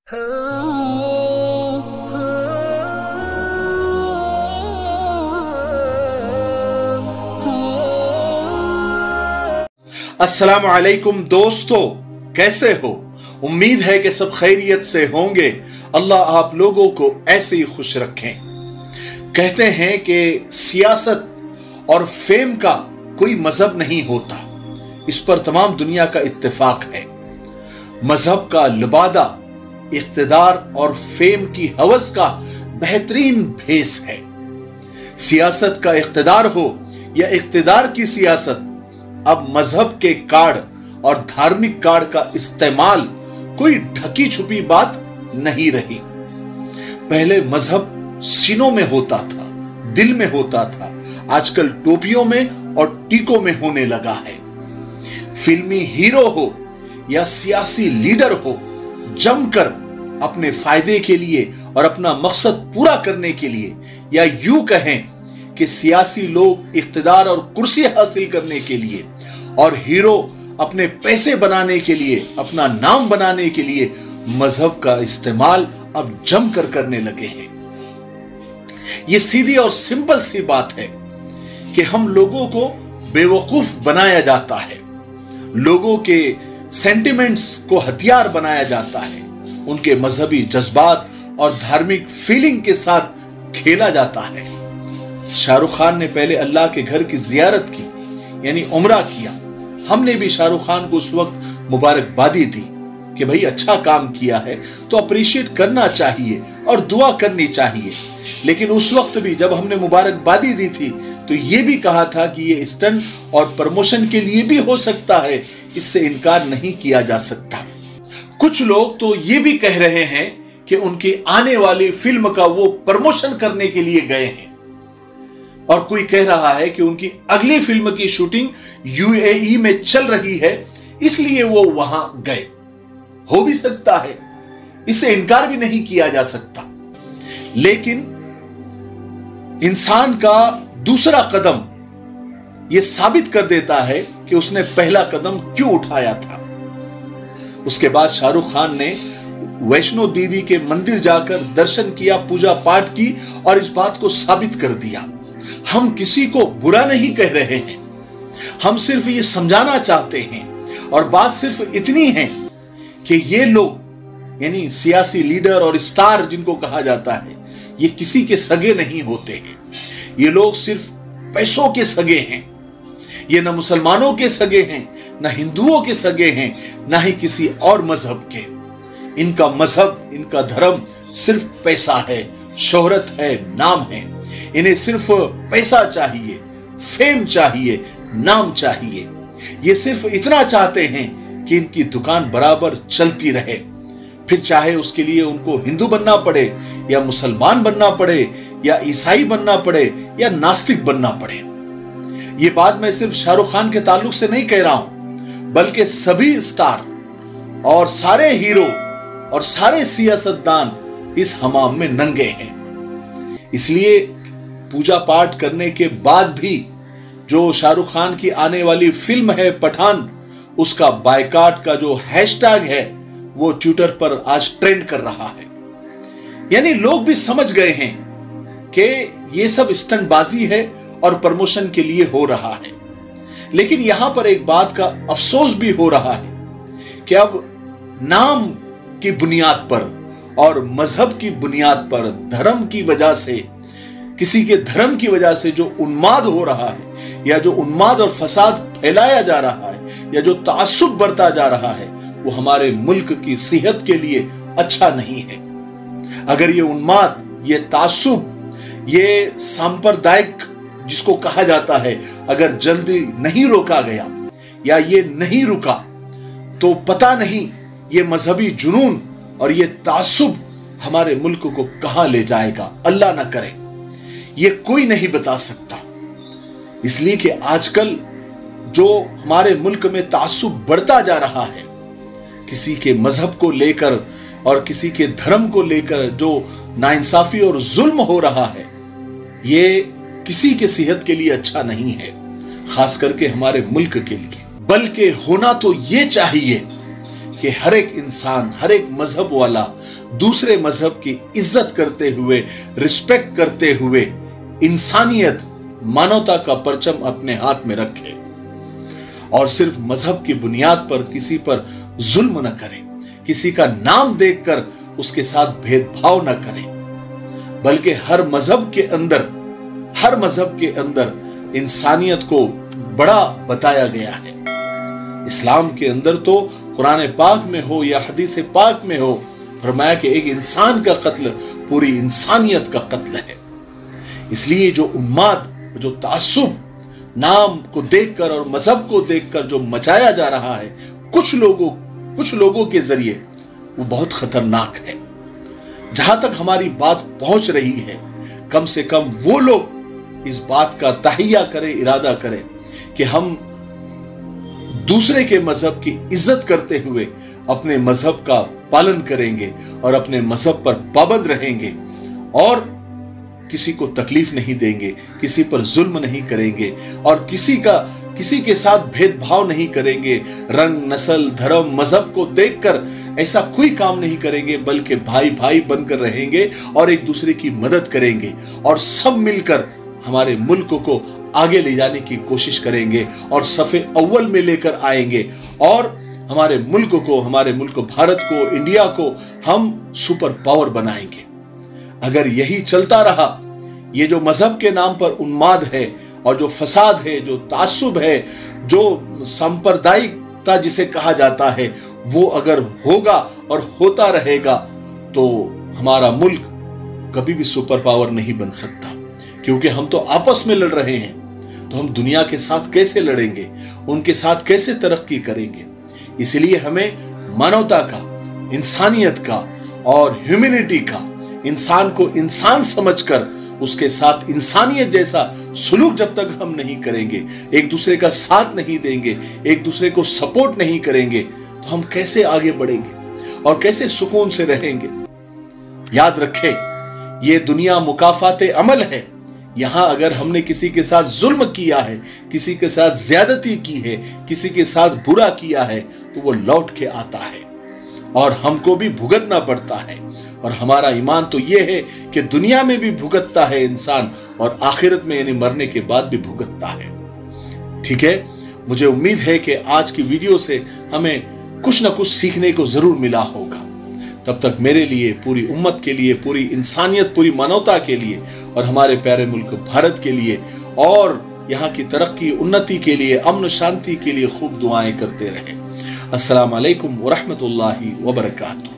अस्सलाम वालेकुम दोस्तों, कैसे हो? उम्मीद है कि सब खैरियत से होंगे। अल्लाह आप लोगों को ऐसे ही खुश रखें। कहते हैं कि सियासत और फेम का कोई मजहब नहीं होता, इस पर तमाम दुनिया का इत्तेफाक है। मजहब का लिबादा इख्तिदार और फेम की हवस का बेहतरीन भेस है। सियासत का इख्तिदार हो या इख्तिदार की सियासत, अब मजहब के कार्ड और धार्मिक कार्ड का इस्तेमाल कोई ढकी छुपी बात नहीं रही। पहले मजहब सीनों में होता था, दिल में होता था, आजकल टोपियों में और टीकों में होने लगा है। फिल्मी हीरो हो या सियासी लीडर हो, जमकर अपने फायदे के लिए और अपना मकसद पूरा करने के लिए, या यूं कहें कि सियासी लोग इख्तिदार और कुर्सी हासिल करने के लिए और हीरो अपने पैसे बनाने के लिए, अपना नाम बनाने के लिए मजहब का इस्तेमाल अब जमकर करने लगे हैं। यह सीधी और सिंपल सी बात है कि हम लोगों को बेवकूफ बनाया जाता है, लोगों के सेंटिमेंट्स को हथियार बनाया जाता है, उनके मजहबी जज्बात और धार्मिक फीलिंग के साथ खेला जाता है। शाहरुख खान ने पहले अल्लाह के घर की जियारत की, यानी उम्रा किया। हमने भी शाहरुख खान को उस वक्त मुबारकबादी दी कि भाई अच्छा काम किया है तो अप्रिशिएट करना चाहिए और दुआ करनी चाहिए। लेकिन उस वक्त भी जब हमने मुबारकबादी दी थी तो यह भी कहा था कि यह स्टंट और प्रमोशन के लिए भी हो सकता है, इससे इनकार नहीं किया जा सकता। कुछ लोग तो ये भी कह रहे हैं कि उनकी आने वाली फिल्म का वो प्रमोशन करने के लिए गए हैं, और कोई कह रहा है कि उनकी अगली फिल्म की शूटिंग यूएई में चल रही है, इसलिए वो वहां गए। हो भी सकता है, इससे इनकार भी नहीं किया जा सकता। लेकिन इंसान का दूसरा कदम यह साबित कर देता है कि उसने पहला कदम क्यों उठाया था। उसके बाद शाहरुख खान ने वैष्णो देवी के मंदिर जाकर दर्शन किया, पूजा पाठ की और इस बात को साबित कर दिया। हम किसी को बुरा नहीं कह रहे हैं, हम सिर्फ ये समझाना चाहते हैं। और बात सिर्फ इतनी है कि ये लोग, यानी सियासी लीडर और स्टार जिनको कहा जाता है, ये किसी के सगे नहीं होते हैं। ये लोग सिर्फ पैसों के सगे हैं। ये न मुसलमानों के सगे हैं, न हिंदुओं के सगे हैं, न ही किसी और मजहब के। इनका मजहब, इनका धर्म सिर्फ पैसा है, शोहरत है, नाम है। इन्हें सिर्फ पैसा चाहिए, फेम चाहिए, नाम चाहिए। ये सिर्फ इतना चाहते हैं कि इनकी दुकान बराबर चलती रहे, फिर चाहे उसके लिए उनको हिंदू बनना पड़े या मुसलमान बनना पड़े या ईसाई बनना पड़े या नास्तिक बनना पड़े। ये बात मैं सिर्फ शाहरुख खान के ताल्लुक से नहीं कह रहा हूं, बल्कि सभी स्टार और सारे हीरो और सारे सियासतदान इस हमाम में नंगे हैं। इसलिए पूजा पाठ करने के बाद भी जो शाहरुख खान की आने वाली फिल्म है पठान, उसका बायकॉट का जो हैशटैग है वो ट्विटर पर आज ट्रेंड कर रहा है। यानी लोग भी समझ गए हैं कि ये सब स्टंटबाजी है और प्रमोशन के लिए हो रहा है। लेकिन यहां पर एक बात का अफसोस भी हो रहा है कि अब नाम की बुनियाद पर और मजहब की बुनियाद पर, धर्म की वजह से, किसी के धर्म की वजह से जो उन्माद हो रहा है या जो उन्माद और फसाद फैलाया जा रहा है या जो तासुब बढ़ता जा रहा है, वो हमारे मुल्क की सेहत के लिए अच्छा नहीं है। अगर ये उन्माद, ये तासुब, ये सांप्रदायिक जिसको कहा जाता है, अगर जल्दी नहीं रोका गया या ये नहीं रुका तो पता नहीं ये मजहबी जुनून और ये तासुब हमारे मुल्क को कहां ले जाएगा। अल्लाह ना करे, ये कोई नहीं बता सकता। इसलिए कि आजकल जो हमारे मुल्क में तासुब बढ़ता जा रहा है, किसी के मजहब को लेकर और किसी के धर्म को लेकर जो नाइंसाफी और जुल्म हो रहा है, ये किसी के सेहत के लिए अच्छा नहीं है, खास करके हमारे मुल्क के लिए। बल्कि होना तो ये चाहिए कि हर एक इंसान, हर एक मजहब वाला दूसरे मजहब की इज्जत करते हुए, रिस्पेक्ट करते हुए इंसानियत, मानवता का परचम अपने हाथ में रखे और सिर्फ मजहब की बुनियाद पर किसी पर जुल्म न करे, किसी का नाम देखकर उसके साथ भेदभाव न करें, बल्कि हर मजहब के अंदर इंसानियत को बड़ा बताया गया है। इस्लाम के अंदर तो कुरान पाक में हो या हदीस पाक में हो, फरमाया कि एक इंसान का कत्ल पूरी इंसानियत का कत्ल है। इसलिए जो उन्माद, जो तासुब नाम को देखकर और मजहब को देखकर जो मचाया जा रहा है कुछ लोगों के जरिए, वो बहुत खतरनाक है। जहां तक हमारी बात पहुंच रही है, कम से कम वो लोग इस बात का तहिया करें, इरादा करें कि हम दूसरे के मजहब की इज्जत करते हुए अपने मजहब का पालन करेंगे और अपने मजहब पर पाबंद रहेंगे और किसी को तकलीफ नहीं देंगे, किसी पर जुल्म नहीं करेंगे और किसी के साथ भेदभाव नहीं करेंगे। रंग, नस्ल, धर्म, मजहब को देखकर ऐसा कोई काम नहीं करेंगे, बल्कि भाई भाई बनकर रहेंगे और एक दूसरे की मदद करेंगे और सब मिलकर हमारे मुल्क को आगे ले जाने की कोशिश करेंगे और सफ़े अव्वल में लेकर आएंगे और हमारे मुल्क भारत को, इंडिया को हम सुपर पावर बनाएंगे। अगर यही चलता रहा, ये जो मजहब के नाम पर उन्माद है और जो फसाद है, जो तासुब है, जो सांप्रदायिकता जिसे कहा जाता है, वो अगर होगा और होता रहेगा तो हमारा मुल्क कभी भी सुपर पावर नहीं बन सकता, क्योंकि हम तो आपस में लड़ रहे हैं। तो हम दुनिया के साथ कैसे लड़ेंगे, उनके साथ कैसे तरक्की करेंगे? इसलिए हमें मानवता का, इंसानियत का और ह्यूमैनिटी का, इंसान को इंसान समझकर उसके साथ इंसानियत जैसा सुलूक जब तक हम नहीं करेंगे, एक दूसरे का साथ नहीं देंगे, एक दूसरे को सपोर्ट नहीं करेंगे, तो हम कैसे आगे बढ़ेंगे और कैसे सुकून से रहेंगे? याद रखें, ये दुनिया मुकाफाते अमल है। यहां अगर हमने किसी के साथ जुल्म किया है, किसी के साथ ज्यादती की है, किसी के साथ बुरा किया है, तो वो लौट के आता है और हमको भी भुगतना पड़ता है। और हमारा ईमान तो ये है कि दुनिया में भी भुगतता है इंसान और आखिरत में यानी मरने के बाद भी भुगतता है। ठीक है, मुझे उम्मीद है कि आज की वीडियो से हमें कुछ ना कुछ सीखने को जरूर मिला होगा। तब तक मेरे लिए, पूरी उम्मत के लिए, पूरी इंसानियत, पूरी मानवता के लिए और हमारे प्यारे मुल्क भारत के लिए और यहाँ की तरक्की, उन्नति के लिए, अमन शांति के लिए खूब दुआएं करते रहें। अस्सलाम वालेकुम व रहमतुल्लाहि व बरकातहू।